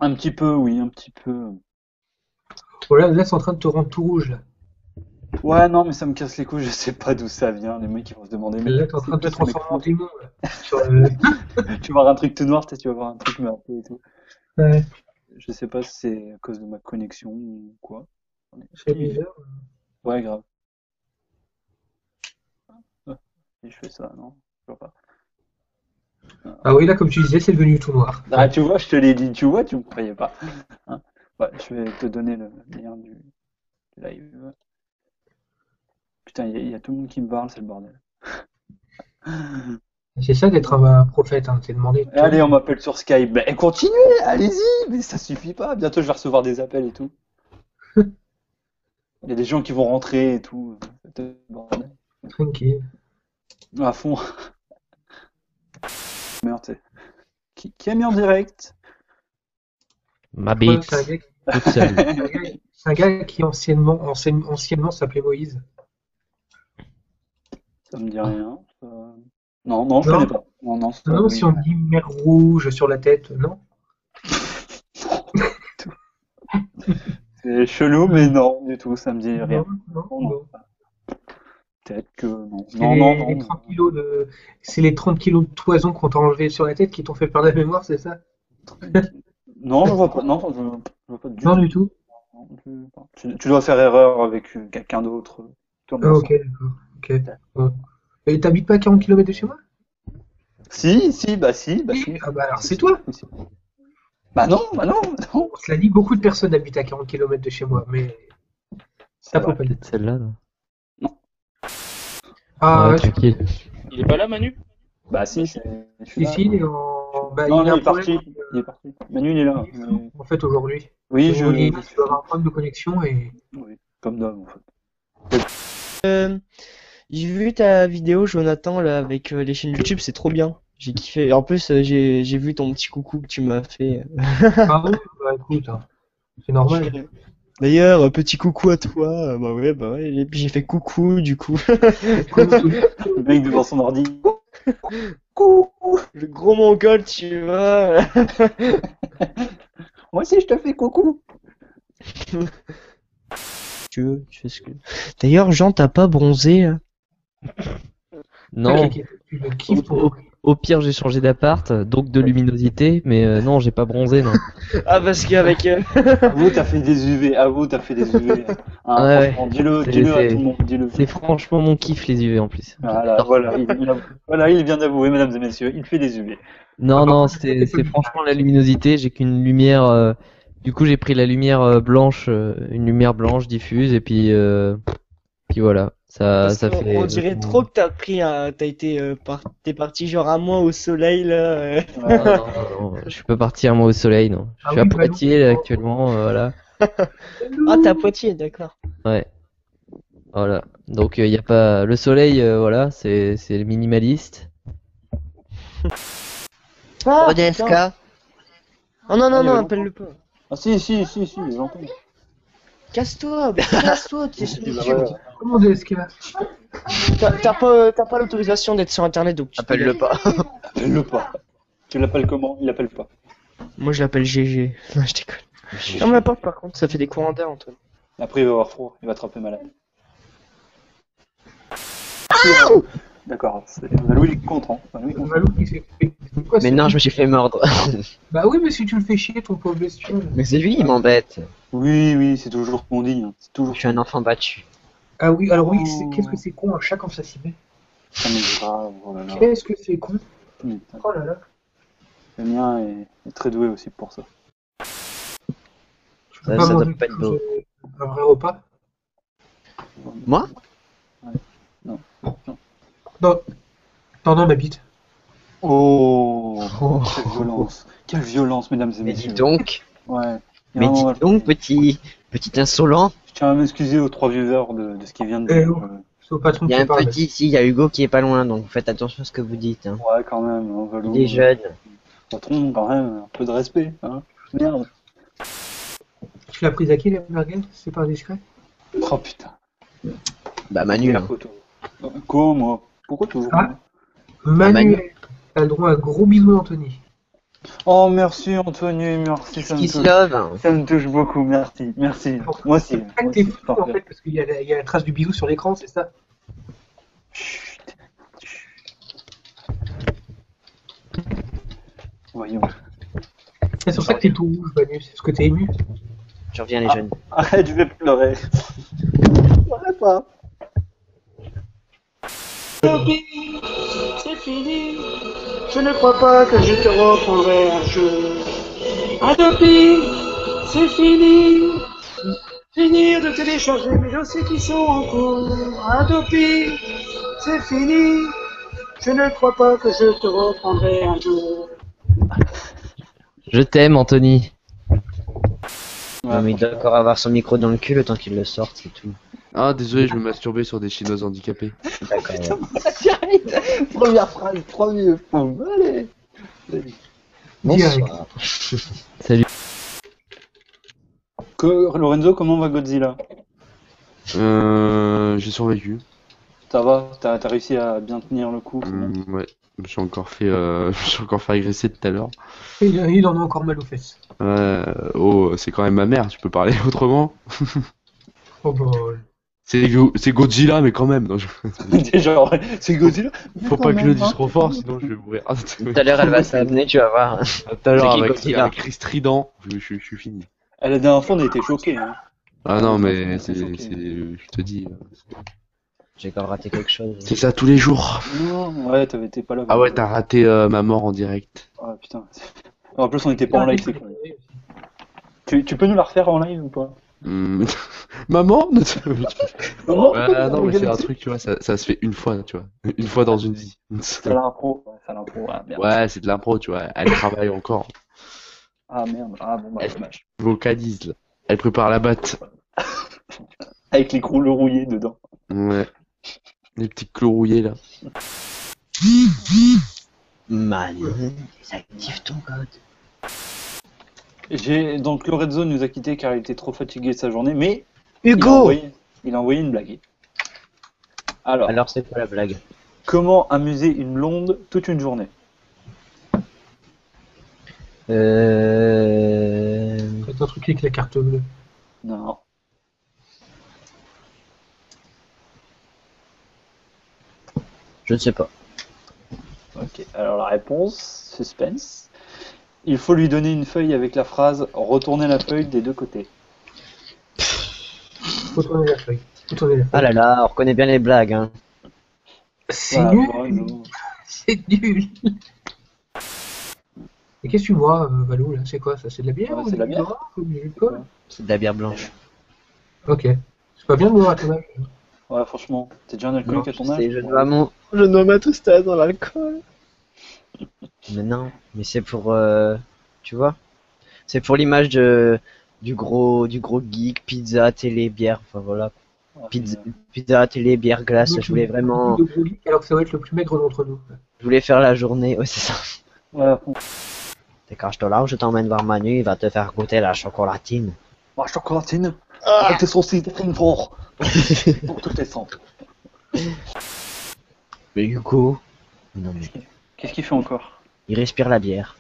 Un petit peu, oui, un petit peu. Voilà, là, c'est en train de te rendre tout rouge, là. Ouais, non, mais ça me casse les couilles, je sais pas d'où ça vient. Les mecs, ils vont se demander, mais Là, t'es en c'est train de te qui ce mec transformer en fou? démon, là. Sur le... Tu vas voir un truc tout noir, tu vas voir un truc marqué et tout. Ouais, Je sais pas si c'est à cause de ma connexion ou quoi. J'en ai c'est aucune idée. bizarre. Ouais, grave. Ah, si je fais ça, non, je vois pas. Ah oui, là, comme tu disais, c'est devenu tout noir. Ah, Ouais. tu vois, je te l'ai dit, tu vois, tu me croyais pas. Hein. Ouais, je vais te donner le lien du live. Putain, il y a tout le monde qui me parle, c'est le bordel. C'est ça d'être Bon. un prophète, hein. T'es demandé de Allez, tout. on m'appelle sur Skype. Ben, continuez, allez-y, mais ça suffit pas. Bientôt, je vais recevoir des appels et tout. Il y a des gens qui vont rentrer et tout. C'est le bordel. Tranquille. À fond. Merde, qui a mis en direct? Ma Je crois que c'est un bite, gars, toute seule. c'est un gars qui anciennement s'appelait Moïse. Ça me dit rien. Non, non, je connais Non? pas. Non, non, ça, Non, oui. si on dit mer rouge sur la tête, non? C'est chelou, mais non, du tout, ça me dit Non, rien. non, Oh non, bon. peut-être que non. C'est Non, non, les non. 30 kilos c'est les 30 kilos de toison qu'on t'a enlevé sur la tête qui t'ont fait perdre la mémoire, c'est ça? Tranquille. Non, je vois pas. Non, je vois pas du Non, tout. du tout. Non, tu dois faire erreur avec quelqu'un d'autre. Toi, Ah, mon ok, sang. d'accord. Ok. Bon. Et t'habites pas à 40 km de chez moi? Si, si, bah si, bah Si. si. Ah bah alors Si, c'est si, toi. si, si. Bah non, bah non, bah non. Cela dit, beaucoup de personnes habitent à 40 km de chez moi, mais C'est ça faut vrai. pas le dire. Peut-être celle-là, là. Non. Ah Ouais, ouais, tranquille. Il est pas là, Manu? Bah si, je suis là. ici, il est Je suis en... là. Bah, Non, il non, a il un est problème. parti. Il est parti. Manu, il est là. Il est flou, en fait, aujourd'hui. Oui, Il je doit suis. avoir un problème de connexion et... Oui, comme d'hab, en fait. J'ai vu ta vidéo, Jonathan, là, avec les chaînes YouTube, c'est trop bien. J'ai kiffé. En plus, j'ai vu ton petit coucou que tu m'as fait. Ah oui, bah écoute, hein, c'est normal. D'ailleurs, petit coucou à toi. Bah ouais. Et puis j'ai fait coucou, du coup. Comme tout. Le mec devant son ordi. Coucou! Le gros mongol, tu vois. Moi aussi, je te fais coucou. Tu veux, tu fais ce que. D'ailleurs, Jean, t'as pas bronzé, là? Non, Tu le au, kiffes ton au- au pire, j'ai changé d'appart, donc de luminosité, mais non, j'ai pas bronzé, non. Ah, parce qu'avec. Avoue, t'as fait des UV. Avoue, t'as fait des UV. Hein, Ouais, franchement, dis-le, c'est dis-le à tout c'est- le monde, dis-le. c'est franchement mon kiff, les UV en plus. Voilà, J'adore. voilà, il vient d'avouer, mesdames et messieurs, il fait des UV. Non, Alors, non, moi, je sais c'est pas. franchement la luminosité. J'ai qu'une lumière. Du coup, j'ai pris la lumière blanche, une lumière blanche diffuse, et puis voilà. Parce Ça qu'on fait dirait vachement. trop que t'as pris un. T'es parti genre un mois au soleil, là. Non, non, non, non, je suis pas parti un mois au soleil, non. Je Ah suis à oui, Valou. Poitiers là, actuellement, voilà. Ah, t'es à Poitiers, d'accord. Ouais, voilà. Donc il y a pas le soleil, voilà, c'est le minimaliste. Ah, DSK. putain. Oh non, Ah, non, il y non, avait appelle-le pas. Ah si, j'entends. Casse-toi, casse-toi, t'es Il va idiot. voir. Comment DSK? T'as pas l'autorisation d'être sur internet, donc tu peux y Appelle-le aller. pas. Appelle-le pas. Tu l'appelles comment? Il appelle pas. Moi je l'appelle GG. Non, je déconne. Non, mais pas par contre, ça fait des courants d'air, Antoine. Après, il va avoir froid, il va attraper malade. D'accord, Valou, il est content. Valou, il est content. Valou qui s'est fait. C'est quoi, Mais ce non, truc? je me suis fait mordre. Bah oui, mais si tu le fais chier, ton pauvre bestiole. Mais c'est lui, il m'embête. Oui, oui, c'est toujours ce qu'on dit. Hein. C'est toujours Je suis un enfant battu. Ah oui, alors oui, Oh. qu'est-ce que c'est con, un chat quand ça s'y met. ça, mais grave. Oh là là. Qu'est-ce que c'est con. Putain. Oh là là. Le mien est très doué aussi pour ça. Tu peux Ça pas doit manger pas être beau. un vrai repas? Moi? Non. Non, non, ma bite. Oh, Oh. quelle violence. Quelle violence, mesdames et Mais dis messieurs. donc, Ouais. mais dis Vraiment, donc, petit insolent. je tiens à m'excuser aux 3 viewers de ce qui vient de Eh dire. oh. C'est au patron Il y qui a un parle. petit ici, il y a Hugo qui est pas loin, donc faites attention à ce que vous dites. Hein. Ouais, quand même, hein, Valou. Il est jeune. Patron, quand même, un peu de respect. Hein. Merde. Tu l'as prise à qui, la merguez? C'est pas indiscret? Oh putain. Bah Manu. La Hein. photo. Quoi, moi? Pourquoi toujours Ah. moi Manuel, t'as le droit à un gros bisou d'Anthony. Oh, merci Anthony, merci, ça me Kiss touche. love. Ça me touche beaucoup, merci, merci. Moi aussi, Ah, moi t'es aussi. fou en fait, parce qu'il y a la trace du bisou sur l'écran, c'est ça? Chut. Voyons. C'est sur ça que t'es tout rouge, Manu, c'est parce que t'es ému. Je reviens les jeunes. Arrête, je vais pleurer. Je pleurerai pas. C'est fini. Je ne crois pas que je te reprendrai un jour. Adopi, c'est fini. Finir de télécharger mes dossiers qui sont en cours. Adopi, c'est fini. Je ne crois pas que je te reprendrai un jour. Je t'aime, Anthony. Non, mais il doit encore avoir son micro dans le cul le temps qu'il le sorte, c'est tout. Ah, désolé, je me masturbais sur des chinoises handicapées. D'accord. Direct. Première phrase, premier fond. Allez. Bonsoir. Salut. Lorenzo, comment va Godzilla? J'ai survécu. Ça va? T'as réussi à bien tenir le coup? C'est bon. Ouais, je me suis encore fait, je me suis encore fait agresser tout à l'heure. Il en a encore mal aux fesses. Oh, c'est quand même ma mère, tu peux parler autrement? Oh bah... C'est Godzilla, mais quand même. Non, Déjà, ouais, c'est Godzilla. Faut pas que je le dise trop fort, sinon je vais mourir. Ah, Tout à l'heure, elle va s'amener, tu vas voir. tout à l'heure, C'est qui, avec Godzilla Chris Trident, je suis fini. À la dernière fois, on a été choqués. Hein. Ah non, mais c'est choqué. je te dis, J'ai encore raté quelque chose. c'est ça tous les jours. Non, ouais, t'étais pas là. Ah ouais, t'as raté ma mort en direct. Ah putain. En plus, on était pas en live, c'est cool. Tu peux nous la refaire en live ou pas? Maman? Non, Non, mais c'est un truc, tu vois, ça se fait une fois, tu vois. Une fois dans une vie. C'est l'impro. C'est l'impro. Ah merde. Ouais, c'est de l'impro, tu vois. Elle travaille encore. Ah merde. Ah bon, bah dommage. Vocalise, là. Elle prépare la batte. Avec les le rouillé dedans. Ouais. Les petits clous rouillés, là. Man, désactive ton code. Donc Lorenzo nous a quitté car il était trop fatigué de sa journée, mais Hugo! il a envoyé une blague. Alors, c'est quoi la blague? comment amuser une blonde toute une journée? C'est un truc avec la carte bleue. Non. Je ne sais pas. Ok, alors la réponse, suspense. Il faut lui donner une feuille avec la phrase « Retournez la feuille des deux côtés Faut tourner la feuille. Faut tourner la feuille. Ah là là, on reconnaît bien les blagues, hein. C'est Voilà, nul. Lorenzo. C'est nul. Et qu'est-ce que tu bois, Valou, là? C'est quoi ça? C'est de la bière Ouais, ou c'est de la bière. ou du jus de cola? C'est de la bière blanche. Ok. C'est pas bien de boire à ton âge. Ouais, franchement, t'es déjà un alcoolique à ton âge? Je dois m'attester dans l'alcool. Mais non, mais c'est pour, tu vois, c'est pour l'image du gros geek, pizza, télé, bière, enfin voilà. Ah, Pizza, télé, bière, glace, Donc, je voulais vraiment, de gros geek, alors que ça va être le plus maigre d'entre nous. je voulais faire la journée, ouais c'est ça. Ouais, Décroche-toi là, je t'emmène voir Manu, il va te faire goûter la chocolatine. la chocolatine avec tes saucisses de fort pour toutes les sens. Mais Hugo, non mais, Qu'est-ce qu'il fait encore? il respire la bière.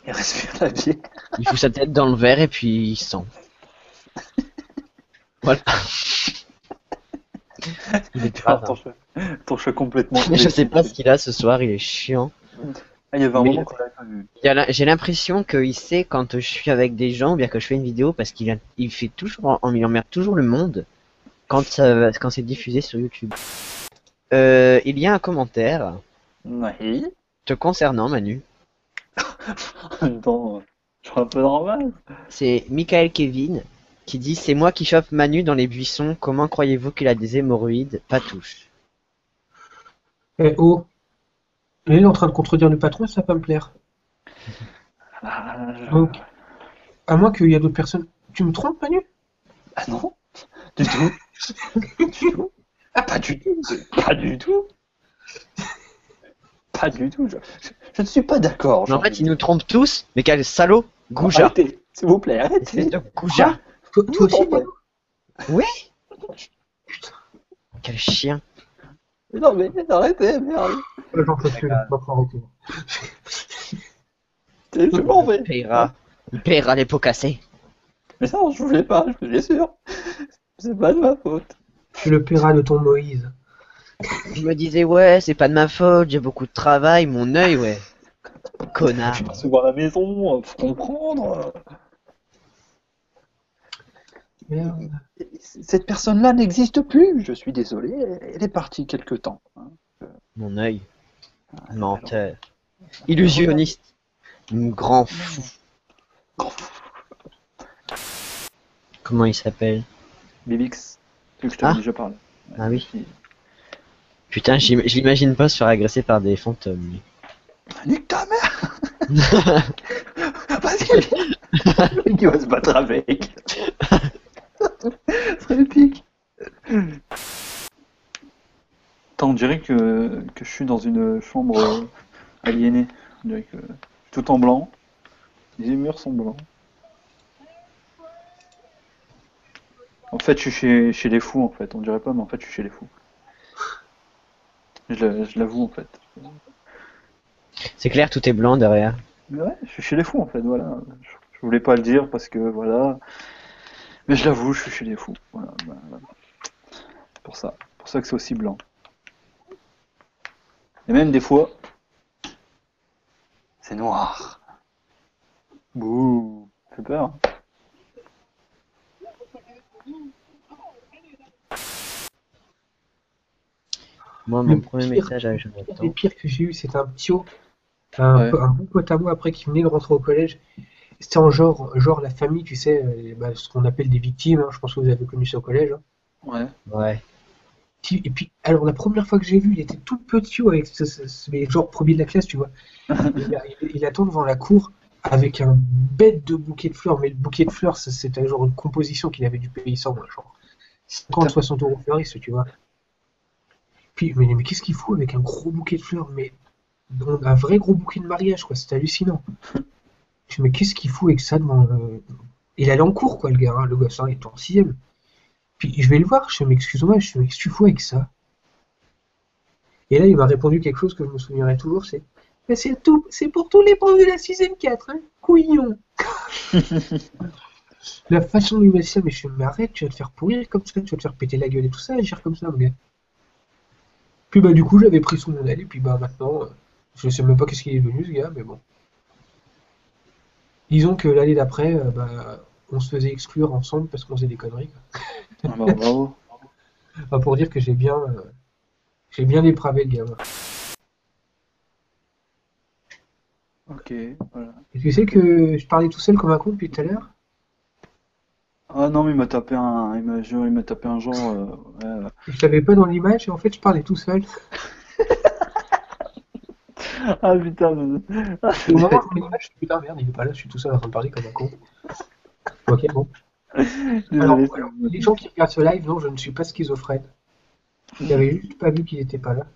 Il respire la bière. Il fout sa tête dans le verre et puis il sent. Voilà. Il est grave. Ton chat complètement. Mais je sais pas ce qu'il a ce soir, il est chiant. Ah, il y avait un Mais- moment qu'on l'avait pas vu. J'ai l'impression qu'il sait quand je suis avec des gens, ou bien que je fais une vidéo, parce il fait toujours, il emmerde toujours le monde quand c'est diffusé sur YouTube. Il y a un commentaire Oui. te concernant, Manu. En même temps, je suis un peu normal. C'est Michael Kevin qui dit: c'est moi qui chope Manu dans les buissons. Comment croyez-vous qu'il a des hémorroïdes? Pas touche. Eh oh. Il est en train de contredire le patron, ça va pas me plaire. Ah, Donc, à moins qu'il y a d'autres personnes. Tu me trompes, Manu? Ah non, du tout. Du tout. Ah, pas du tout. Pas du tout. Pas du tout. Je ne suis pas d'accord. Mais en fait, il nous trompe tous. Mais quel salaud! Gouja! Arrêtez, s'il vous plaît, arrêtez. Espèce de Gouja! Toi aussi, Manu? Oui! Quel chien! Non mais arrêtez, merde. J'en peux plus, là. Va falloir arrêter. Je m'en vais. Il paiera les pots cassés. Mais non, je voulais pas, je suis sûr. C'est pas de ma faute. Tu le paieras de ton Moïse. Je me disais, ouais, c'est pas de ma faute, j'ai beaucoup de travail, mon œil, ouais. Connard. Je suis pas souvent à la maison, faut comprendre. Merde. Cette personne-là n'existe plus, je suis désolé, elle est partie quelque temps. Mon œil. Menteur. Illusionniste. Grand fou. Comment il s'appelle? Bibix, tu veux que je t'avais déjà parlé. Ah oui. Putain, je l'imagine pas se faire agresser par des fantômes. lui. Nique ta mère. Vas-y. Qui va se battre avec. Ce serait épique. Attends, on dirait que je suis dans une chambre aliénée. On dirait que je suis tout en blanc. Les murs sont blancs. En fait, je suis chez les fous, en fait. On dirait pas, mais en fait, je suis chez les fous. Je l'avoue, en fait. C'est clair, tout est blanc derrière. Mais ouais, je suis chez les fous, en fait, voilà. Je voulais pas le dire parce que, voilà. Mais je l'avoue, je suis chez les fous. Voilà, voilà. C'est pour ça. C'est pour ça que c'est aussi blanc. Et même des fois, c'est noir. Bouh, ça fait peur. Moi, mon Le premier pire- message avec Le Jonathan. pire que j'ai eu, c'était un ptio, Ouais. un bon pote à moi après qui venait de rentrer au collège. C'était en genre la famille, tu sais, ce qu'on appelle des victimes, hein, je pense que vous avez connu ça au collège. Hein. Ouais. Ouais. Et puis, alors la première fois que j'ai vu, il était tout petit, avec mais genre premier de la classe, tu vois. Il attend devant la cour avec un bête de bouquet de fleurs, mais le bouquet de fleurs, c'était genre une composition qu'il avait dû payer 100, genre 50-60 euros fleuriste, tu vois. Puis, mais qu'est-ce qu'il fout avec un gros bouquet de fleurs, mais un vrai gros bouquet de mariage, quoi, c'était hallucinant. Je me dis, mais qu'est-ce qu'il fout avec ça devant Il allait en cours, quoi, le gars, hein, le gosse, hein, il était en 6ème. Puis je vais le voir, je me dis, mais excuse-moi, je me dis, mais qu'est-ce que tu fous avec ça? Et là, il m'a répondu quelque chose que je me souviendrai toujours, c'est mais c'est pour tous les profs de la 6ème 4, hein, couillon. La façon dont il m'a dit ça, mais je me dis, mais arrête, tu vas te faire pourrir comme ça, tu vas te faire péter la gueule et tout ça, agir comme ça, mon gars. Puis bah du coup, j'avais pris son modèle, et puis bah maintenant, je sais même pas qu'est-ce qu'il est devenu ce gars, mais bon. Disons que l'année d'après, on se faisait exclure ensemble parce qu'on faisait des conneries, quoi. Ah bah, bravo. Enfin, pour dire que j'ai bien dépravé le gamin. Ok, voilà. Et tu sais que je parlais tout seul comme un con depuis tout à l'heure? Ah non, mais il m'a tapé il m'a tapé un genre. Ouais. Je t'avais pas dans l'image et en fait je parlais tout seul. Ah putain, mais... Ah, Au moment où je me dis, je suis putain merde, il est pas là, je suis tout seul en train de parler comme un con. Ok, bon. Alors, désolé. les gens qui regardent ce live, non, je ne suis pas schizophrène. J'avais juste pas vu qu'il était pas là.